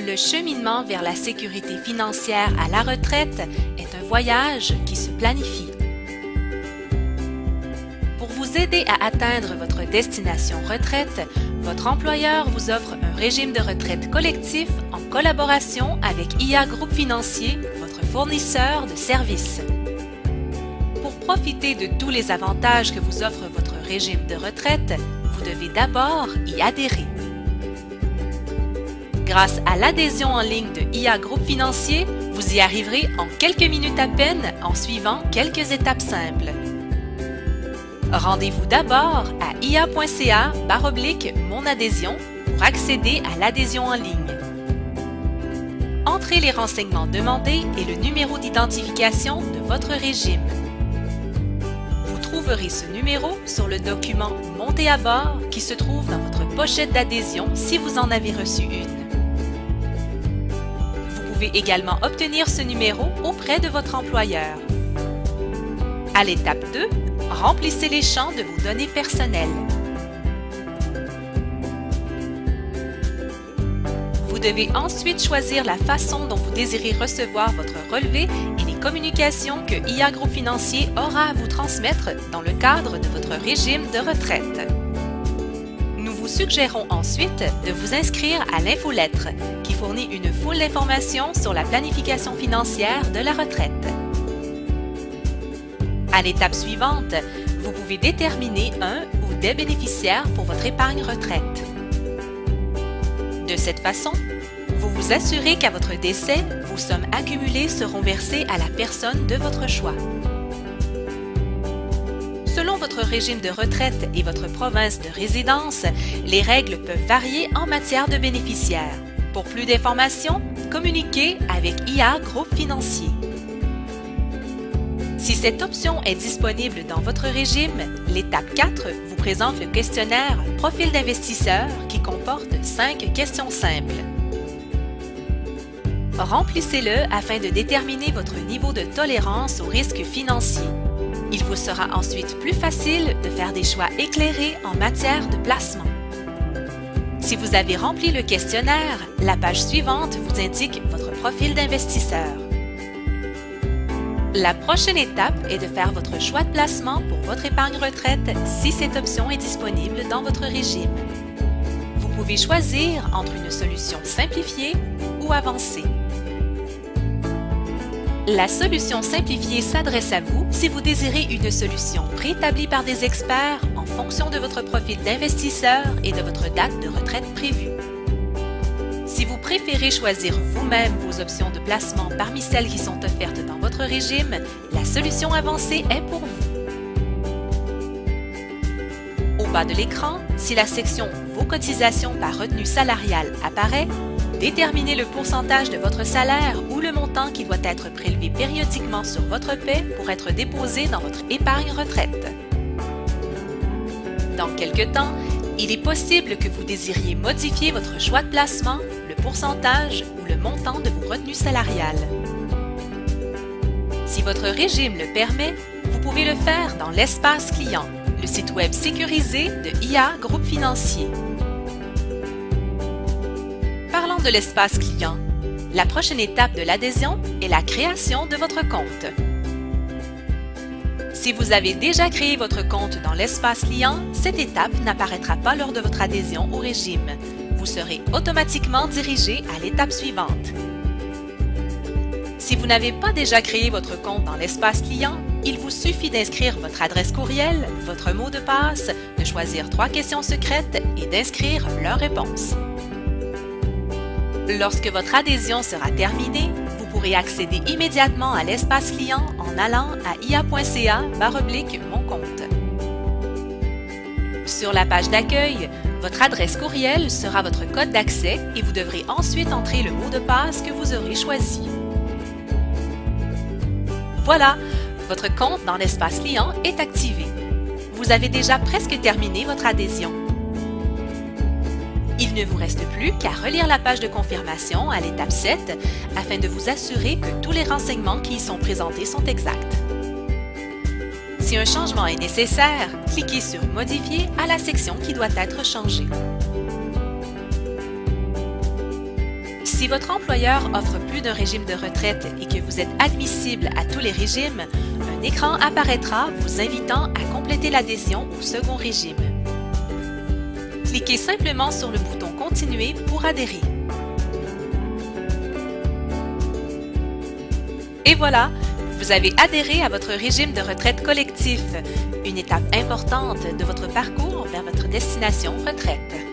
Le cheminement vers la sécurité financière à la retraite est un voyage qui se planifie. Pour vous aider à atteindre votre destination retraite, votre employeur vous offre un régime de retraite collectif en collaboration avec IA Groupe Financier, votre fournisseur de services. Pour profiter de tous les avantages que vous offre votre régime de retraite, vous devez d'abord y adhérer. Grâce à l'adhésion en ligne de IA Groupe Financier, vous y arriverez en quelques minutes à peine en suivant quelques étapes simples. Rendez-vous d'abord à ia.ca/monadhésion pour accéder à l'adhésion en ligne. Entrez les renseignements demandés et le numéro d'identification de votre régime. Vous trouverez ce numéro sur le document Montez à bord qui se trouve dans votre pochette d'adhésion si vous en avez reçu une. Vous pouvez également obtenir ce numéro auprès de votre employeur. À l'étape 2, remplissez les champs de vos données personnelles. Vous devez ensuite choisir la façon dont vous désirez recevoir votre relevé et les communications que IA Groupe Financier aura à vous transmettre dans le cadre de votre régime de retraite. Nous vous suggérons ensuite de vous inscrire à l'infolettre qui fournit une foule d'informations sur la planification financière de la retraite. À l'étape suivante, vous pouvez déterminer un ou des bénéficiaires pour votre épargne retraite. De cette façon, vous vous assurez qu'à votre décès, vos sommes accumulées seront versées à la personne de votre choix. Selon votre régime de retraite et votre province de résidence, les règles peuvent varier en matière de bénéficiaires. Pour plus d'informations, communiquez avec IA Groupe Financier. Si cette option est disponible dans votre régime, l'étape 4 vous présente le questionnaire Profil d'investisseur qui comporte 5 questions simples. Remplissez-le afin de déterminer votre niveau de tolérance aux risques financiers. Il vous sera ensuite plus facile de faire des choix éclairés en matière de placement. Si vous avez rempli le questionnaire, la page suivante vous indique votre profil d'investisseur. La prochaine étape est de faire votre choix de placement pour votre épargne retraite si cette option est disponible dans votre régime. Vous pouvez choisir entre une solution simplifiée ou avancée. La solution simplifiée s'adresse à vous si vous désirez une solution préétablie par des experts en fonction de votre profil d'investisseur et de votre date de retraite prévue. Si vous préférez choisir vous-même vos options de placement parmi celles qui sont offertes dans votre régime, la solution avancée est pour vous. Au bas de l'écran, si la section Vos cotisations par retenue salariale apparaît, déterminez le pourcentage de votre salaire ou le montant qui doit être prélevé périodiquement sur votre paie pour être déposé dans votre épargne retraite. Dans quelque temps, il est possible que vous désiriez modifier votre choix de placement, le pourcentage ou le montant de vos retenues salariales. Si votre régime le permet, vous pouvez le faire dans l'espace client, le site web sécurisé de IA Groupe Financier. Parlant de l'espace client, la prochaine étape de l'adhésion est la création de votre compte. Si vous avez déjà créé votre compte dans l'espace client, cette étape n'apparaîtra pas lors de votre adhésion au régime. Vous serez automatiquement dirigé à l'étape suivante. Si vous n'avez pas déjà créé votre compte dans l'espace client, il vous suffit d'inscrire votre adresse courriel, votre mot de passe, de choisir 3 questions secrètes et d'inscrire leur réponse. Lorsque votre adhésion sera terminée, vous pourrez accéder immédiatement à l'espace client en allant à ia.ca/moncompte. Sur la page d'accueil, votre adresse courriel sera votre code d'accès et vous devrez ensuite entrer le mot de passe que vous aurez choisi. Voilà, votre compte dans l'espace client est activé. Vous avez déjà presque terminé votre adhésion. Il ne vous reste plus qu'à relire la page de confirmation à l'étape 7 afin de vous assurer que tous les renseignements qui y sont présentés sont exacts. Si un changement est nécessaire, cliquez sur « Modifier » à la section qui doit être changée. Si votre employeur offre plus d'un régime de retraite et que vous êtes admissible à tous les régimes, un écran apparaîtra vous invitant à compléter l'adhésion au second régime. Cliquez simplement sur le bouton « Continuer » pour adhérer. Et voilà, vous avez adhéré à votre régime de retraite collectif, une étape importante de votre parcours vers votre destination retraite.